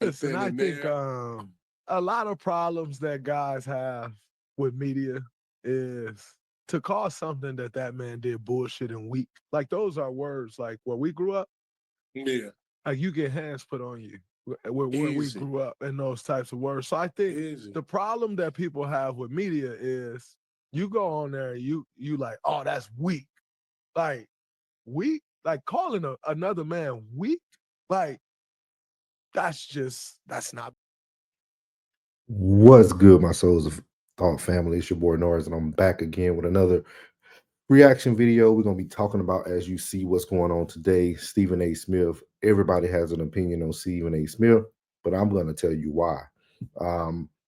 Listen, I Then think there, a lot of problems that guys have with media is to call something that that man did bullshit and weak. Like those are words. Like where we grew up, yeah, like you get hands put on you. Where we easy, grew up and those types of words. So I think easy. the problem that people have with media is you go on there and you like, oh, that's weak. Like weak, like calling another man weak, like that's not. What's good, my souls of thought family? It's your boy Norris, and I'm back again with another reaction video. We're gonna be talking about, as you see, what's going on today. Stephen A. Smith. Everybody has an opinion on Stephen A. Smith, but I'm gonna tell you why.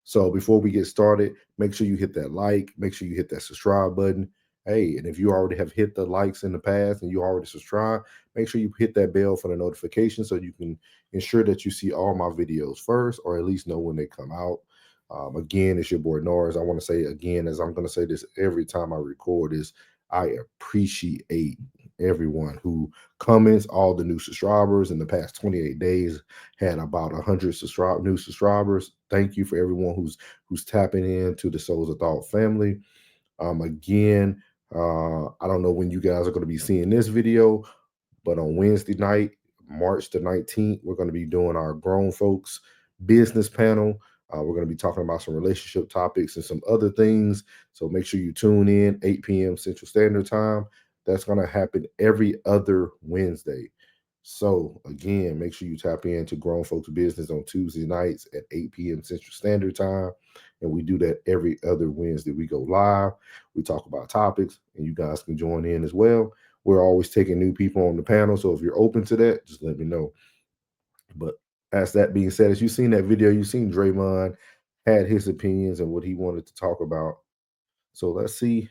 So before we get started, make sure you hit that like, make sure you hit that subscribe button. Hey, and if you already have hit the likes in the past and you already subscribe, make sure you hit that bell for the notification so you can ensure that you see all my videos first, or at least know when they come out. Again, it's your boy Norris. I want to say again, as I'm going to say this every time I record, is I appreciate everyone who comments, all the new subscribers in the past 28 days had about 100 new subscribers. Thank you for everyone who's tapping into the Souls of Thought family. Again, I don't know when you guys are going to be seeing this video, but on Wednesday night, March the 19th, we're going to be doing our grown folks business panel. We're going to be talking about some relationship topics and some other things. So make sure you tune in 8 p.m. Central Standard Time. That's going to happen every other Wednesday. So again, make sure you tap into Grown Folks Business on Tuesday nights at 8 p.m. Central Standard Time. And we do that every other Wednesday. We go live, we talk about topics, and you guys can join in as well. We're always taking new people on the panel. So if you're open to that, just let me know. But as that being said, as you've seen that video, you've seen Draymond had his opinions and what he wanted to talk about. So let's see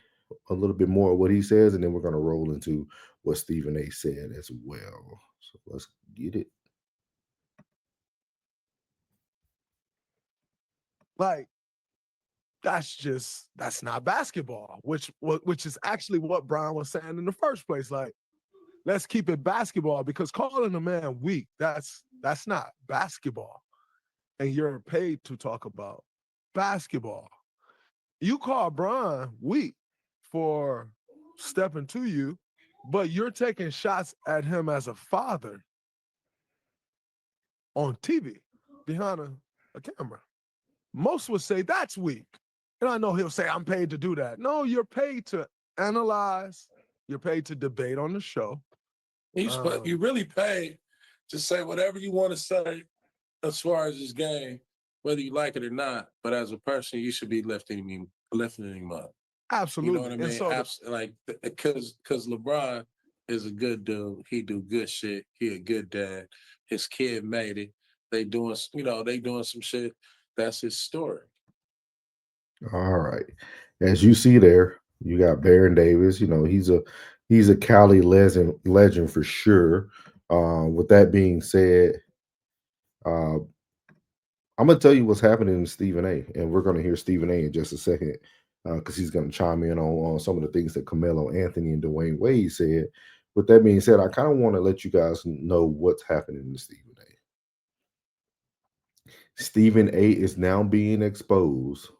a little bit more of what he says, and then we're going to roll into what Stephen A said as well. So let's get it. Like that's not basketball, which is actually what Brian was saying in the first place. Like, let's keep it basketball because calling a man weak, that's not basketball. And you're paid to talk about basketball. You call Brian weak for stepping to you, but you're taking shots at him as a father on TV behind a camera. Most would say that's weak. And I know he'll say, I'm paid to do that. No, you're paid to analyze, you're paid to debate on the show. You really pay to say whatever you want to say as far as this game, whether you like it or not. But as a person, you should be lifting him up. You know what Absolutely. I And mean? so Like, because LeBron is a good dude. He do good shit. He a good dad. His kid made it. They doing some shit. That's his story. All right. As you see there, you got Baron Davis. You know, he's a Cali legend for sure. With that being said, uh, I'm gonna tell you what's happening in Stephen A. And we're gonna hear Stephen A. in just a second because he's gonna chime in on some of the things that Carmelo Anthony and Dwyane Wade said. With that being said, I kind of want to let you guys know what's happening to Stephen A. Stephen A. is now being exposed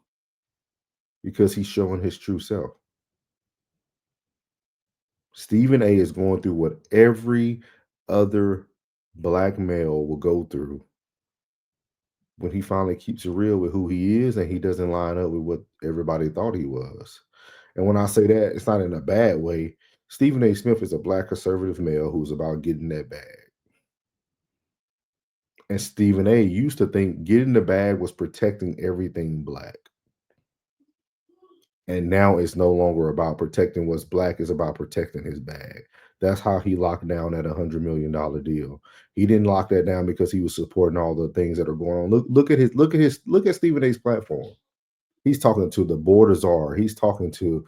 because he's showing his true self. Stephen A is going through what every other black male will go through when he finally keeps it real with who he is and he doesn't line up with what everybody thought he was. And when I say that, it's not in a bad way. Stephen A. Smith is a black conservative male who's about getting that bag. And Stephen A. used to think getting the bag was protecting everything black. And now it's no longer about protecting what's black, it's about protecting his bag. That's how he locked down that $100 million deal. He didn't lock that down because he was supporting all the things that are going on. Look at Stephen A's platform. He's talking to the border czar. He's talking to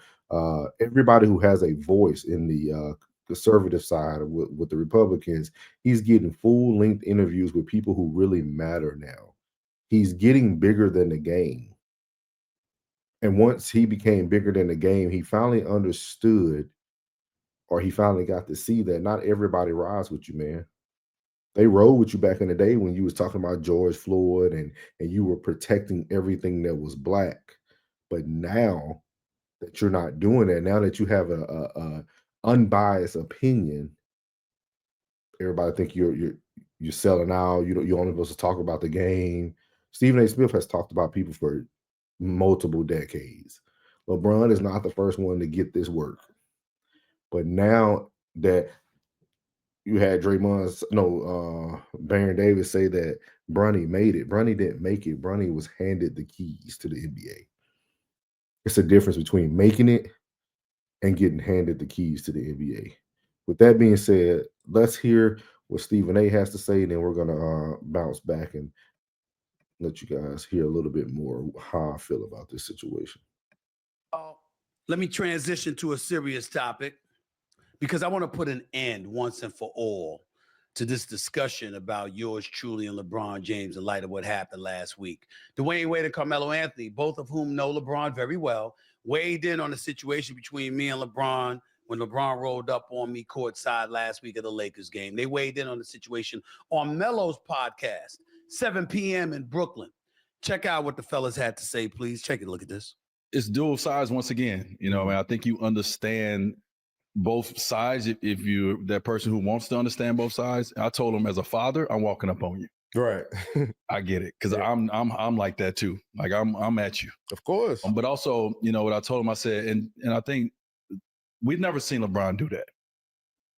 everybody who has a voice in the conservative side with the Republicans. He's getting full length interviews with people who really matter now. He's getting bigger than the game. And once he became bigger than the game, he finally understood, or he finally got to see that not everybody rides with you, man. They rode with you back in the day when you was talking about George Floyd and you were protecting everything that was black. But now that you're not doing that, now that you have a unbiased opinion, everybody think you're selling out. You're only supposed to talk about the game. Stephen A. Smith has talked about people for multiple decades. LeBron is not the first one to get this work. But now that you had Baron Davis say that Bronny made it. Bronny didn't make it. Bronny was handed the keys to the NBA. It's a difference between making it and getting handed the keys to the NBA. With that being said, let's hear what Stephen A. has to say, and then we're gonna bounce back and let you guys hear a little bit more how I feel about this situation. Let me transition to a serious topic, because I want to put an end once and for all to this discussion about yours truly and LeBron James in light of what happened last week. Dwyane Wade and Carmelo Anthony, both of whom know LeBron very well, weighed in on the situation between me and LeBron when LeBron rolled up on me courtside last week at the Lakers game. They weighed in on the situation on Melo's podcast, 7 p.m. in Brooklyn. Check out what the fellas had to say, please. Check it. Look at this. It's dual sides once again. You know, I think you understand both sides. If you're that person who wants to understand both sides, I told him as a father, I'm walking up on you. Right. I get it, because I'm like that too. Like I'm at you, of course. But also, you know what I told him. I said, and I think we've never seen LeBron do that.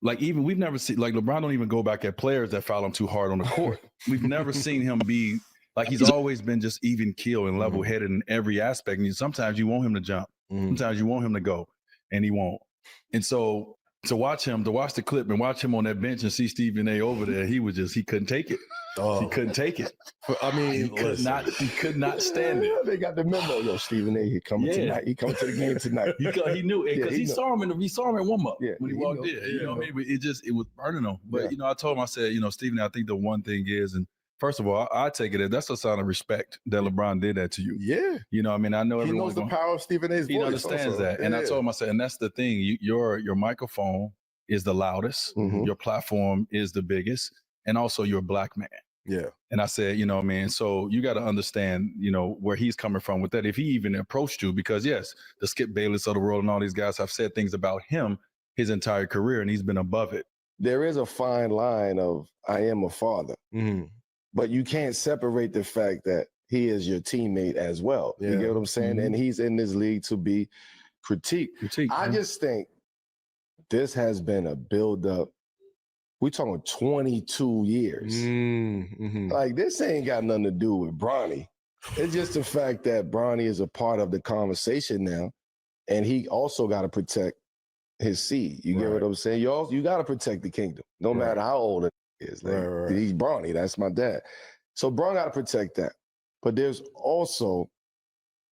Like we've never seen LeBron don't even go back at players that foul him too hard on the court. We've never seen him be like, he's always been just even keel and level headed in every aspect. And sometimes you want him to jump, sometimes you want him to go, and he won't. And so to watch the clip and watch him on that bench and see Stephen A. over there, he couldn't take it. He couldn't take it. I mean, he could not stand it. They got the memo. Yo, Stephen A. He coming tonight. He coming to the game tonight. He knew it, because he saw him in warm up when he walked in. You know, maybe it was burning him. But I told him, I said, Stephen, I think the one thing is, and first of all, I take it as that's a sign of respect that LeBron did that to you. Yeah. I know he knows the power of Stephen A.'s voice. He understands also. that. And I told him, I said, and that's the thing. Your microphone is the loudest. Your platform is the biggest. And also you're a black man. Yeah. And I said, so you got to understand, where he's coming from with that. If he even approached you, because yes, the Skip Bayless of the world and all these guys have said things about him his entire career, and he's been above it. There is a fine line of I am a father. But you can't separate the fact that he is your teammate as well. You get what I'm saying? And he's in this league to be critiqued. I just think this has been a build-up. We're talking 22 years. Like, this ain't got nothing to do with Bronny. It's just the fact that Bronny is a part of the conversation now, and he also got to protect his seed. You get what I'm saying? You got to protect the kingdom, no matter how old it is. Like, he's Bronny. That's my dad. So Bron got to protect that. But there's also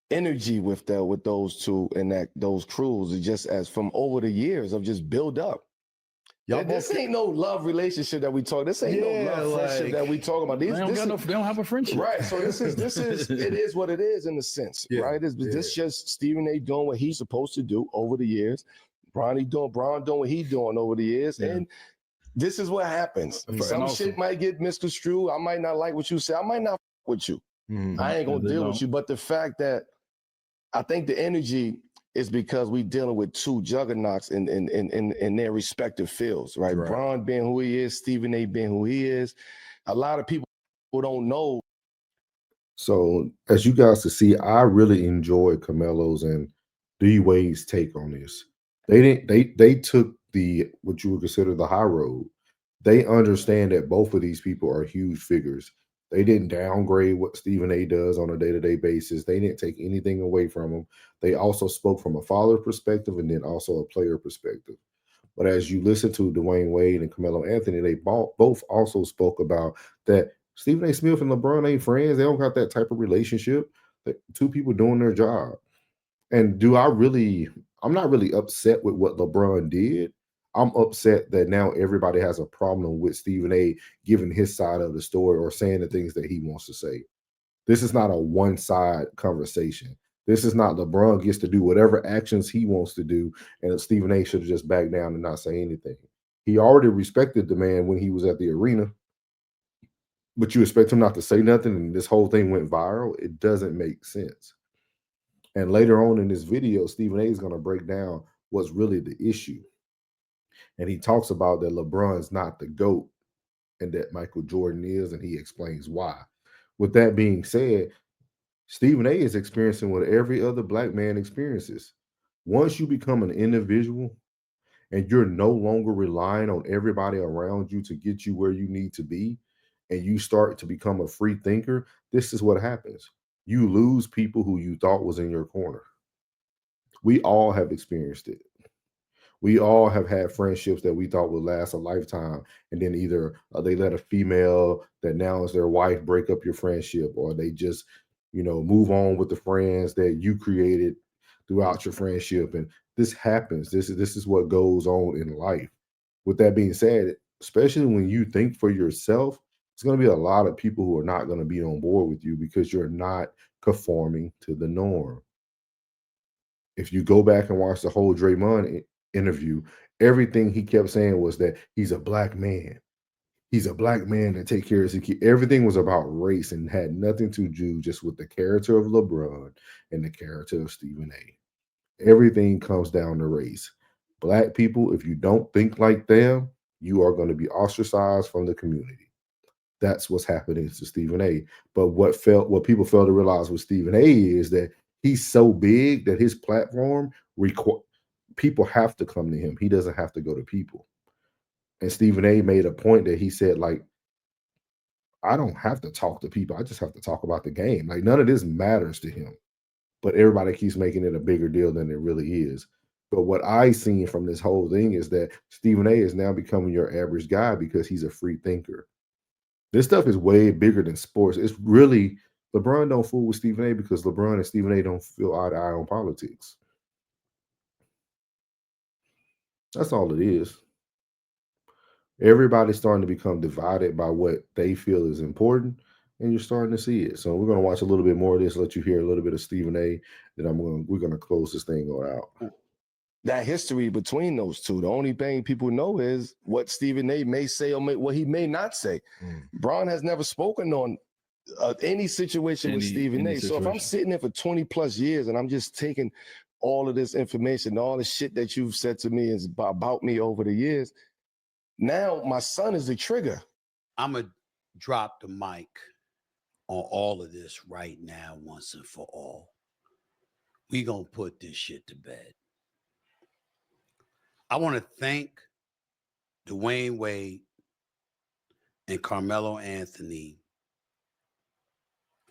energy with those two and those crews. It's just as from over the years of just build up. This ain't no love relationship that we talk. This ain't no love friendship that we talk about. They don't have a friendship, right? So this is it is what it is in a sense, right? This just Stephen A. doing what he's supposed to do over the years. Bron doing what he's doing over the years, and this is what happens. Some shit might get misconstrued. I might not like what you say. I might not with you. I ain't gonna deal with you. But the fact that I think the energy is because we dealing with two juggernauts in their respective fields, right? Bron being who he is, Stephen A. being who he is. A lot of people who don't know. So as you guys can see, I really enjoy Carmelo's and D Wade's take on this. They took what you would consider the high road. They understand that both of these people are huge figures. They didn't downgrade what Stephen A. does on a day-to-day basis. They didn't take anything away from him. They also spoke from a father perspective and then also a player perspective. But as you listen to Dwyane Wade and Carmelo Anthony, they both also spoke about that Stephen A. Smith and LeBron ain't friends. They don't got that type of relationship. Two people doing their job. And I'm not really upset with what LeBron did. I'm upset that now everybody has a problem with Stephen A. giving his side of the story or saying the things that he wants to say. This is not a one-side conversation. This is not LeBron gets to do whatever actions he wants to do, and Stephen A. should have just backed down and not say anything. He already respected the man when he was at the arena. but you expect him not to say nothing, and this whole thing went viral. It doesn't make sense. And later on in this video, Stephen A is going to break down what's really the issue. And he talks about that LeBron's not the GOAT and that Michael Jordan is, and he explains why. With that being said, Stephen A is experiencing what every other black man experiences. Once you become an individual and you're no longer relying on everybody around you to get you where you need to be, and you start to become a free thinker, this is what happens. You lose people who you thought was in your corner. We all have experienced it. We all have had friendships that we thought would last a lifetime, and then either they let a female that now is their wife break up your friendship, or they just, move on with the friends that you created throughout your friendship. And this happens. This is what goes on in life. With that being said, especially when you think for yourself, it's going to be a lot of people who are not going to be on board with you because you're not conforming to the norm. If you go back and watch the whole Draymond interview, everything he kept saying was that he's a black man. He's a black man that take care of his kid. Everything was about race and had nothing to do just with the character of LeBron and the character of Stephen A. Everything comes down to race. Black people, if you don't think like them, you are going to be ostracized from the community. That's what's happening to Stephen A. But what people fail to realize with Stephen A is that he's so big that his platform people have to come to him. He doesn't have to go to people. And Stephen A made a point that he said, like, I don't have to talk to people. I just have to talk about the game. Like, none of this matters to him. But everybody keeps making it a bigger deal than it really is. But what I seen from this whole thing is that Stephen A is now becoming your average guy because he's a free thinker. This stuff is way bigger than sports. It's really, LeBron don't fool with Stephen A because LeBron and Stephen A don't feel eye to eye on politics. That's all it is. Everybody's starting to become divided by what they feel is important, and you're starting to see it. So we're going to watch a little bit more of this, let you hear a little bit of Stephen A. Then we're going to close this thing out. That history between those two, the only thing people know is what Stephen A may say or what he may not say. Bron has never spoken on any situation with Stephen A. So if I'm sitting there for 20 plus years and I'm just taking all of this information, all the shit that you've said to me is about me over the years, now my son is the trigger. I'm going to drop the mic on all of this right now, once and for all. We going to put this shit to bed. I want to thank Dwyane Wade and Carmelo Anthony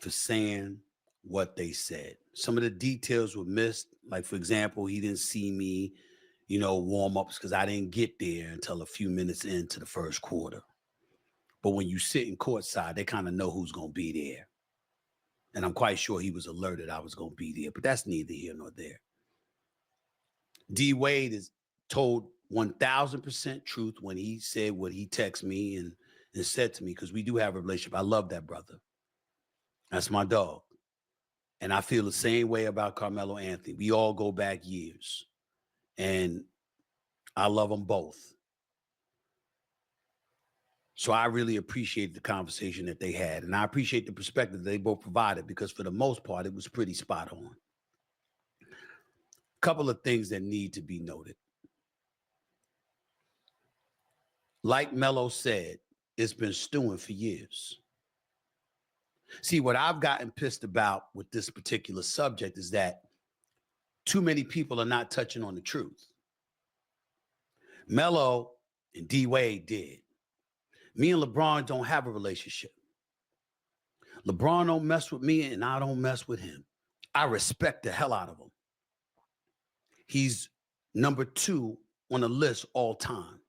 for saying what they said. Some of the details were missed. Like, for example, he didn't see me, warm-ups because I didn't get there until a few minutes into the first quarter. But when you sit in courtside, they kind of know who's going to be there. And I'm quite sure he was alerted I was going to be there, but that's neither here nor there. D. Wade is told 1,000% truth when he said what he texted me and said to me, because we do have a relationship. I love that brother. That's my dog. And I feel the same way about Carmelo Anthony. We all go back years. And I love them both. So I really appreciate the conversation that they had. And I appreciate the perspective they both provided, because for the most part, it was pretty spot on. A couple of things that need to be noted. Like Melo said, it's been stewing for years. See, what I've gotten pissed about with this particular subject is that too many people are not touching on the truth. Melo and D. Wade did. Me and LeBron don't have a relationship. LeBron don't mess with me and I don't mess with him. I respect the hell out of him. He's number 2 on the list all time.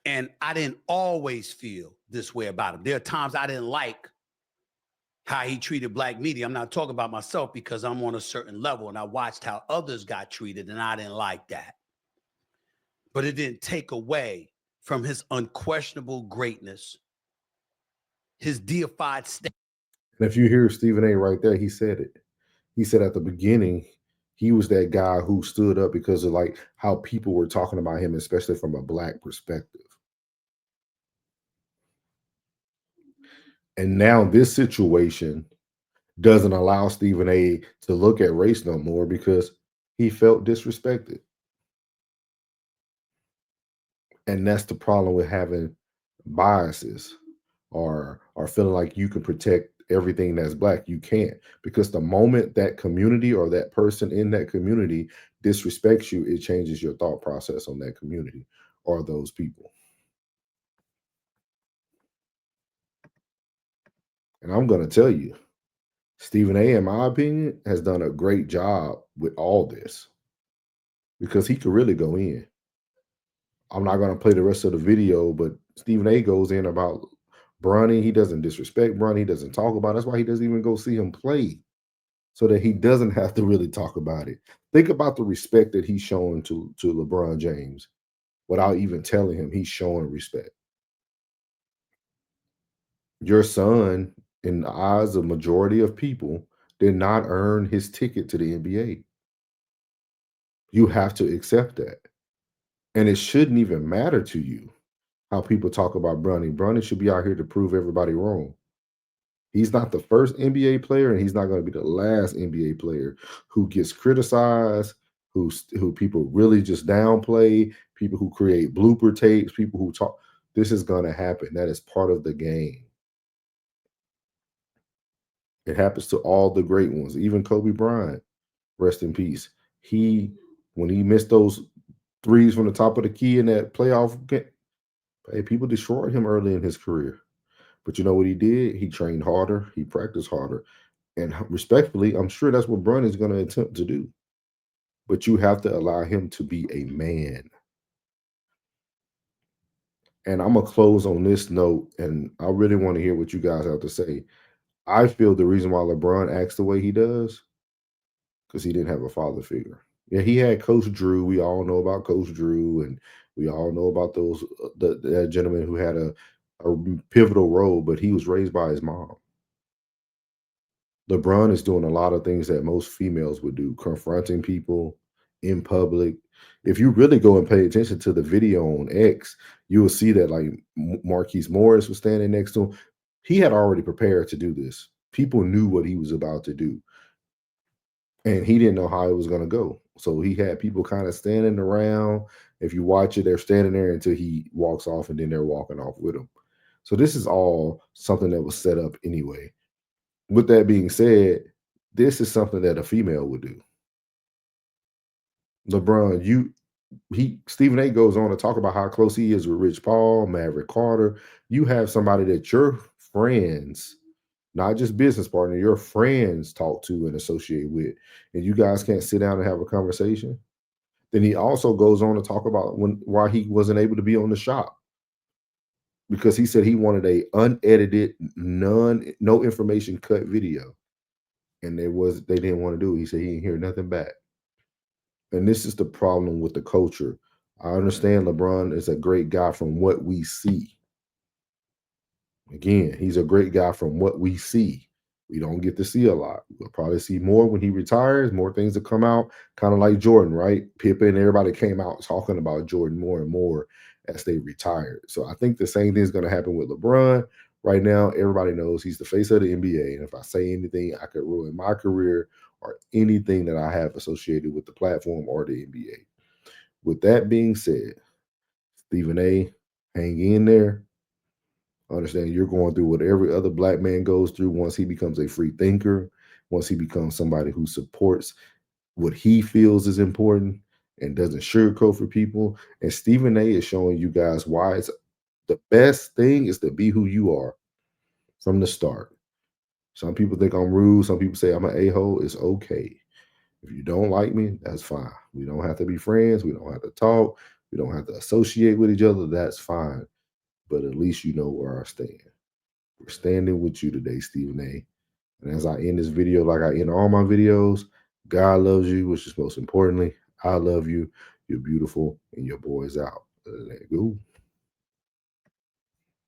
And I didn't always feel this way about him. There are times I didn't like how he treated black media. I'm not talking about myself because I'm on a certain level and I watched how others got treated and I didn't like that. But it didn't take away from his unquestionable greatness, his deified state. And if you hear Stephen A right there, he said it. He said at the beginning, he was that guy who stood up because of like how people were talking about him, especially from a black perspective. And now this situation doesn't allow Stephen A to look at race no more because he felt disrespected. And that's the problem with having biases or feeling like you can protect everything that's black. You can't, because the moment that community or that person in that community disrespects you, it changes your thought process on that community or those people. And I'm going to tell you, Stephen A, in my opinion, has done a great job with all this because he could really go in. I'm not going to play the rest of the video, but Stephen A goes in about Bronny. He doesn't disrespect Bronny. He doesn't talk about it. That's why he doesn't even go see him play, so that he doesn't have to really talk about it. Think about the respect that he's showing to LeBron James without even telling him he's showing respect. Your son, in the eyes of majority of people, did not earn his ticket to the NBA. You have to accept that. And it shouldn't even matter to you how people talk about Bronny. Bronny should be out here to prove everybody wrong. He's not the first NBA player, and he's not going to be the last NBA player who gets criticized, who people really just downplay, people who create blooper tapes, people who talk. This is going to happen. That is part of the game. It happens to all the great ones, even Kobe Bryant, rest in peace. When he missed those threes from the top of the key in that playoff game, hey, people destroyed him early in his career. But you know what he did? He trained harder. He practiced harder. And respectfully, I'm sure that's what Bronny is going to attempt to do. But you have to allow him to be a man. And I'm going to close on this note, and I really want to hear what you guys have to say. I feel the reason why LeBron acts the way he does, because he didn't have a father figure. Yeah, he had Coach Drew. We all know about Coach Drew, and we all know about those that gentleman who had a pivotal role, but he was raised by his mom. LeBron is doing a lot of things that most females would do, confronting people in public. If you really go and pay attention to the video on X, you will see that like Marquise Morris was standing next to him. He had already prepared to do this. People knew what he was about to do. And he didn't know how it was going to go. So he had people kind of standing around. If you watch it, they're standing there until he walks off, and then they're walking off with him. So this is all something that was set up anyway. With that being said, this is something that a female would do. LeBron, Stephen A goes on to talk about how close he is with Rich Paul, Maverick Carter. You have somebody that your friends, not just business partner, your friends talk to and associate with, and you guys can't sit down and have a conversation. Then he also goes on to talk about why he wasn't able to be on The Shop, because he said he wanted a unedited, no information cut video, and they didn't want to do it. He said he didn't hear nothing back. And this is the problem with the culture. I understand LeBron is a great guy from what we see. Again, he's a great guy from what we see. We don't get to see a lot. We'll probably see more when he retires, more things that come out, kind of like Jordan, right? Pippen and everybody came out talking about Jordan more and more as they retired. So I think the same thing is going to happen with LeBron. Right now, everybody knows he's the face of the NBA. And if I say anything, I could ruin my career or anything that I have associated with the platform or the NBA. With that being said, Stephen A, hang in there. Understand you're going through what every other black man goes through once he becomes a free thinker, once he becomes somebody who supports what he feels is important and doesn't sugarcoat for people. And Stephen A is showing you guys why it's the best thing is to be who you are from the start. Some people think I'm rude. Some people say I'm an a-hole. It's okay. If you don't like me, that's fine. We don't have to be friends. We don't have to talk. We don't have to associate with each other. That's fine. But at least you know where I stand. We're standing with you today, Stephen A. And as I end this video, like I end all my videos, God loves you, which is most importantly, I love you. You're beautiful, and your boy's out. Let it go.